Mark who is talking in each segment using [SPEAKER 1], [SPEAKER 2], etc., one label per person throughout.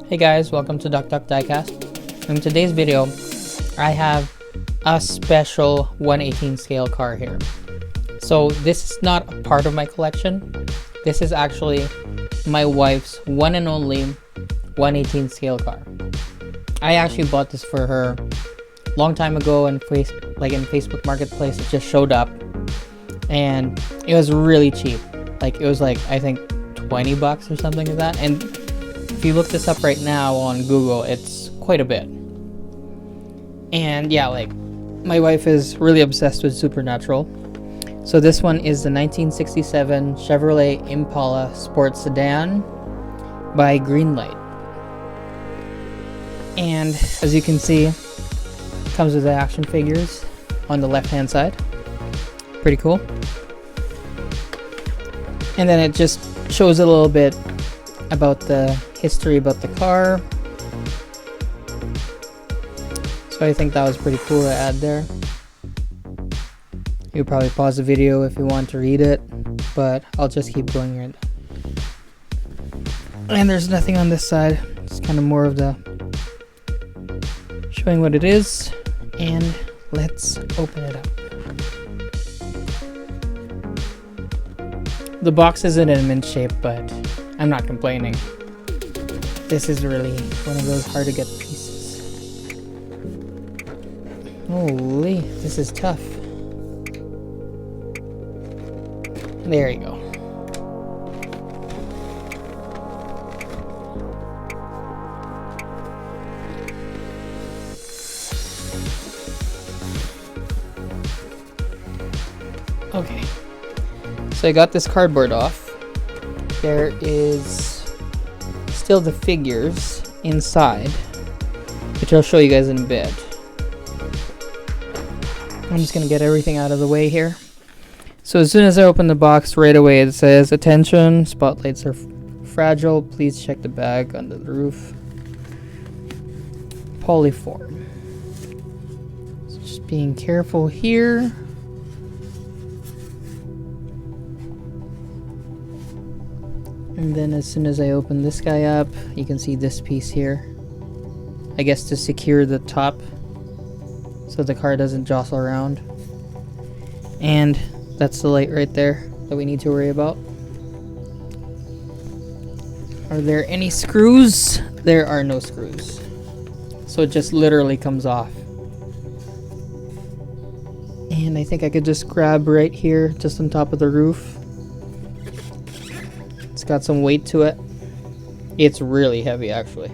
[SPEAKER 1] Hey guys, welcome to Duck Diecast. In today's video, I have a special 1/18 scale car here. So this is not a part of my collection. This is actually my wife's one and only 1/18 scale car. I actually bought this for her a long time ago in Facebook Marketplace. It just showed up and it was really cheap. It was I think 20 bucks or something like that. And if you look this up right now on Google, it's quite a bit. And yeah, my wife is really obsessed with Supernatural. So this one is the 1967 Chevrolet Impala Sports Sedan by Greenlight. And as you can see, it comes with the action figures on the left hand side. Pretty cool. And then it just shows a little bit about the history about the car. So I think that was pretty cool to add there. You probably pause the video if you want to read it, but I'll just keep going right now. And there's nothing on this side. It's kind of more of the showing what it is. And let's open it up. The box isn't in mint shape, but I'm not complaining. This is really one of those hard to get pieces. Holy, this is tough. There you go. Okay. So I got this cardboard off. There is still the figures inside, which I'll show you guys in a bit. I'm just gonna get everything out of the way here. So as soon as I open the box, right away it says, "Attention, spotlights are fragile. Please check the bag under the roof." Polyform. So just being careful here. And then as soon as I open this guy up, you can see this piece here. I guess to secure the top so the car doesn't jostle around. And that's the light right there that we need to worry about. Are there any screws? There are no screws. So it just literally comes off. And I think I could just grab right here, just on top of the roof. It's got some weight to it. It's really heavy, actually.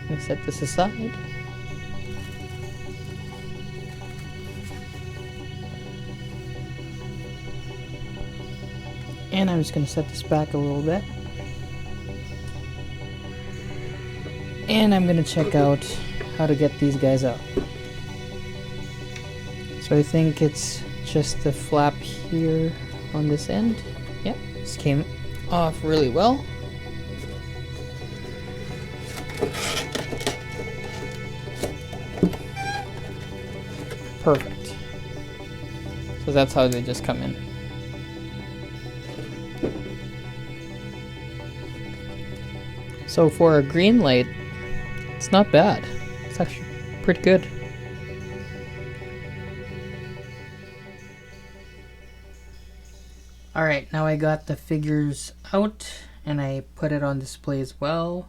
[SPEAKER 1] Let me set this aside. And I'm just going to set this back a little bit. And I'm going to check out how to get these guys out. So I think it's just the flap here on this end. Yep, this came off really well. Perfect. So that's how they just come in. So for a Greenlight, it's not bad. It's actually pretty good. Alright, now I got the figures out and I put it on display as well.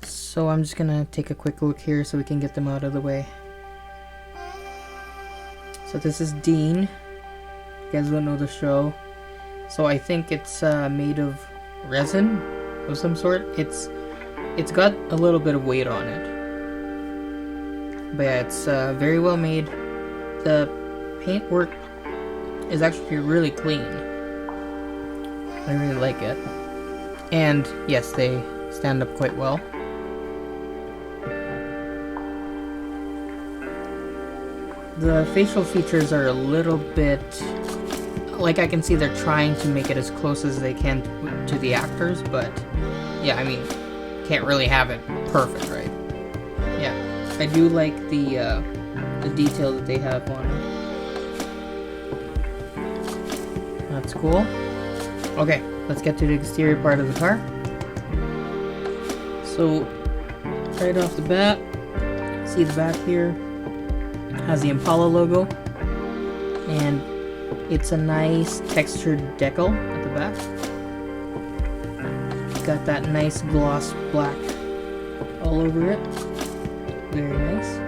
[SPEAKER 1] So I'm just gonna take a quick look here so we can get them out of the way. So this is Dean. You guys don't know the show. So I think it's made of resin of some sort. It's got a little bit of weight on it. But yeah, it's very well made. The paintwork is actually really clean. I really like it. And yes, they stand up quite well. The facial features are a little bit, I can see they're trying to make it as close as they can to the actors, but yeah, I mean, can't really have it perfect, right? Yeah, I do like the detail that they have on it. That's cool. Okay, let's get to the exterior part of the car. So right off the bat, see the back here has the Impala logo, and it's a nice textured decal at the back. Got that nice gloss black all over it. Very nice.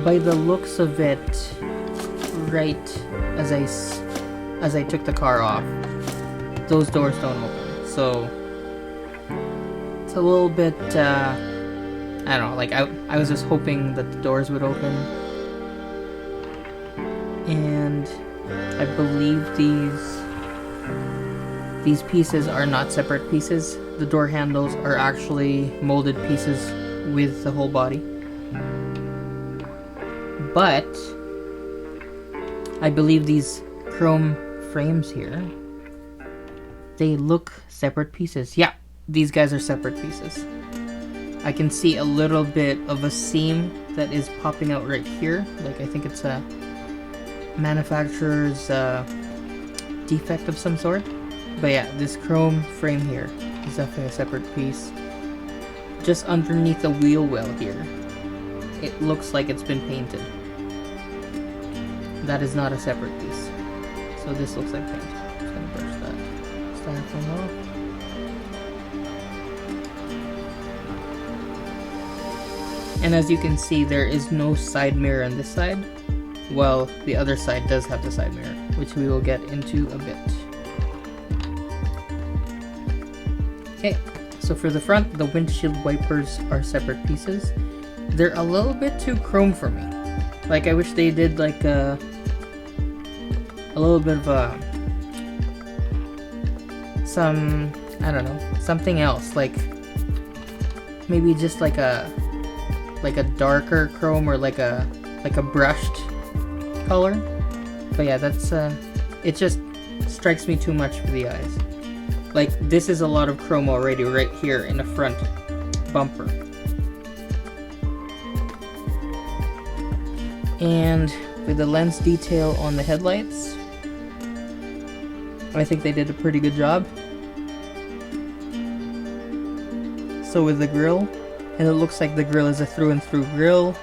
[SPEAKER 1] By the looks of it, right as I took the car off, those doors don't open. So it's a little bit I don't know, like I was just hoping that the doors would open. And I believe these pieces are not separate pieces. The door handles are actually molded pieces with the whole body. But I believe these chrome frames here, they look separate pieces. Yeah, these guys are separate pieces. I can see a little bit of a seam that is popping out right here. Like, I think it's a manufacturer's defect of some sort. But yeah, this chrome frame here is definitely a separate piece. Just underneath the wheel well here, it looks like it's been painted. That is not a separate piece. So this looks like paint. I'm just gonna brush that styrofoam off. And as you can see, there is no side mirror on this side. Well, the other side does have the side mirror, which we will get into a bit. Okay, so for the front, the windshield wipers are separate pieces. They're a little bit too chrome for me. Like, I wish they did like a little bit of some, I don't know, something else. Like maybe just like a darker chrome, or like a brushed color. But yeah, that's it just strikes me too much for the eyes. Like, this is a lot of chrome already right here in the front bumper. And with the lens detail on the headlights, I think they did a pretty good job. So with the grille, and it looks like the grille is a through and through grille.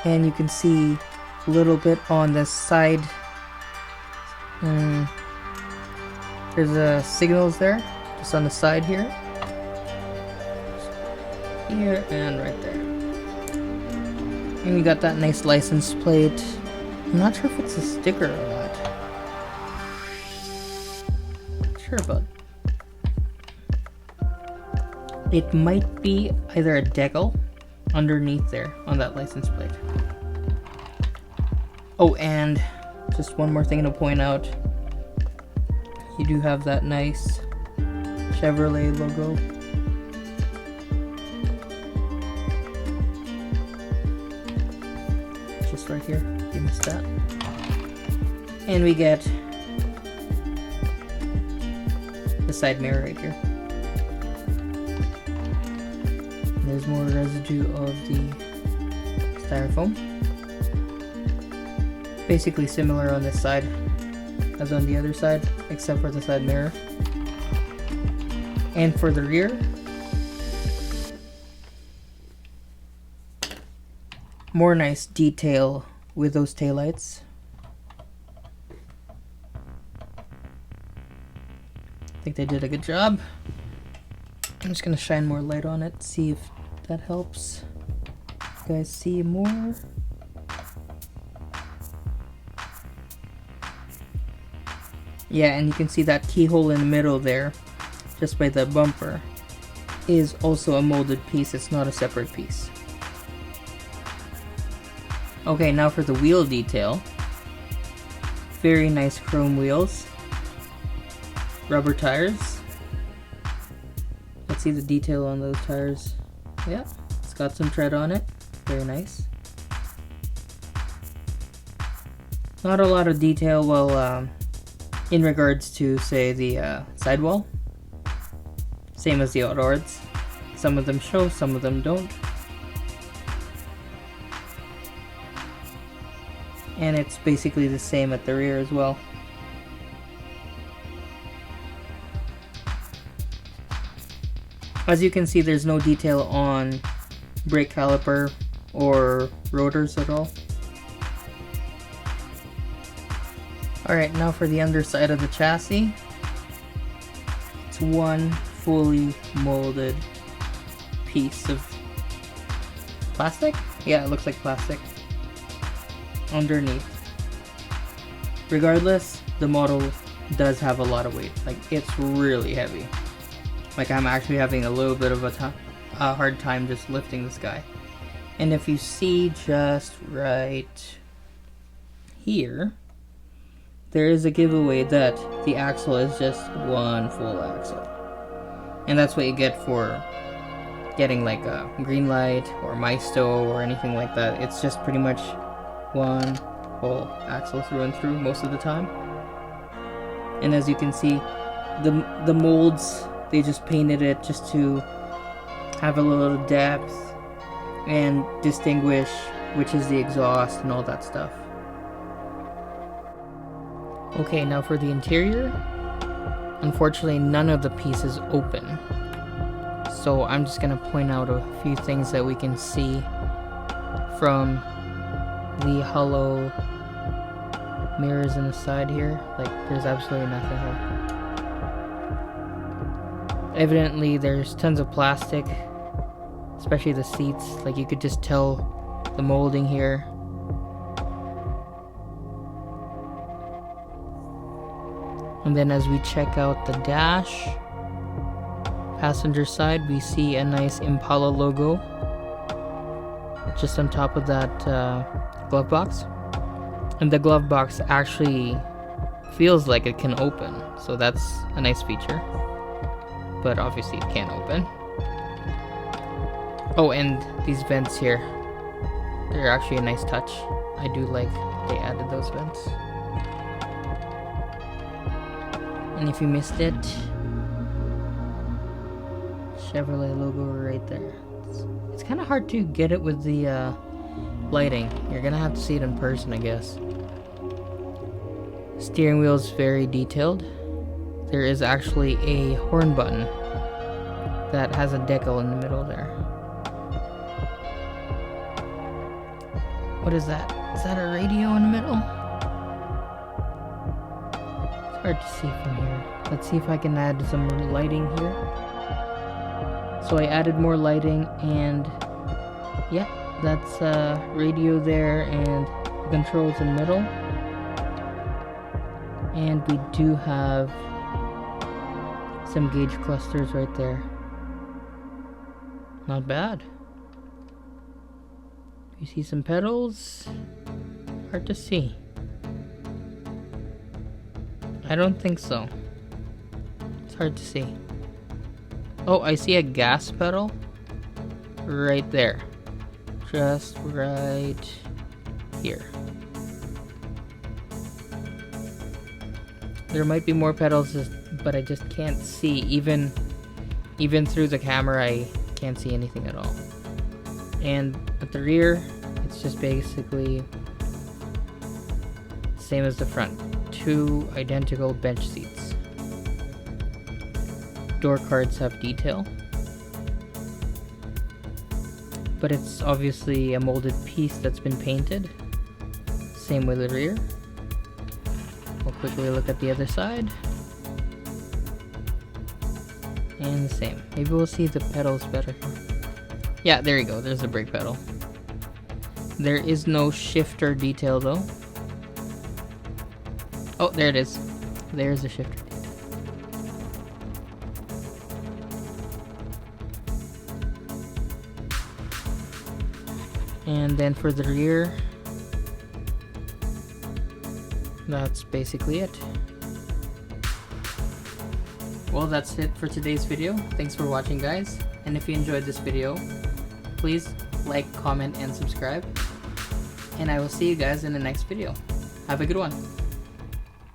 [SPEAKER 1] And you can see a little bit on the side. There's signals there, just on the side here. Here and right there. And you got that nice license plate. I'm not sure if it's a sticker or not. Not sure about. It might be either a decal underneath there on that license plate. Oh, and just one more thing to point out. You do have that nice Chevrolet logo. Just right here. You missed that. And we get the side mirror right here. There's more residue of the styrofoam. Basically similar on this side as on the other side, except for the side mirror. And for the rear, more nice detail with those taillights. I think they did a good job. I'm just gonna shine more light on it, see if that helps you guys see more. Yeah, and you can see that keyhole in the middle there, just by the bumper, is also a molded piece. It's not a separate piece. Okay, now for the wheel detail. Very nice chrome wheels. Rubber tires. Let's see the detail on those tires. Yeah, it's got some tread on it. Very nice. Not a lot of detail, well, in regards to, say, the sidewall. Same as the outboards. Some of them show, some of them don't. And it's basically the same at the rear as well. As you can see, there's no detail on brake caliper or rotors at all. Alright, now for the underside of the chassis. It's one fully molded piece of plastic? Yeah, it looks like plastic underneath. Regardless, the model does have a lot of weight. Like, it's really heavy. Like, I'm actually having a little bit of a hard time just lifting this guy. And if you see just right here, there is a giveaway that the axle is just one full axle. And that's what you get for getting like a Greenlight or Maisto or anything like that. It's just pretty much one whole axle through and through most of the time. And as you can see, the molds, they just painted it just to have a little depth and distinguish which is the exhaust and all that stuff. Okay, now for the interior. Unfortunately, none of the pieces open. So I'm just gonna point out a few things that we can see from the hollow mirrors in the side here. Like, there's absolutely nothing here. Evidently, there's tons of plastic, especially the seats. Like, you could just tell the molding here. And then as we check out the dash, passenger side, we see a nice Impala logo just on top of that glove box. And the glove box actually feels like it can open, so that's a nice feature. But obviously it can't open. Oh, and these vents here, they're actually a nice touch. I do like they added those vents. And if you missed it, Chevrolet logo right there. It's kind of hard to get it with the lighting. You're gonna have to see it in person, I guess. Steering wheel is very detailed. There is actually a horn button that has a decal in the middle there. What is that? Is that a radio in the middle? It's hard to see from here. Let's see if I can add some lighting here. So I added more lighting, and yeah, that's radio there and the controls in the middle. And we do have some gauge clusters right there. Not bad. You see some pedals? Hard to see. I don't think so. It's hard to see. Oh, I see a gas pedal right there. Just right here. There might be more pedals, but I just can't see. Even through the camera, I can't see anything at all. And at the rear, it's just basically same as the front. Two identical bench seats. Door cards have detail, but it's obviously a molded piece that's been painted. Same with the rear. We'll quickly look at the other side. And the same. Maybe we'll see the pedals better. Yeah, there you go. There's the brake pedal. There is no shifter detail though. Oh, there it is. There's the shifter detail. And then for the rear, that's basically it. Well, that's it for today's video. Thanks for watching, guys. And if you enjoyed this video, please like, comment, and subscribe. And I will see you guys in the next video. Have a good one.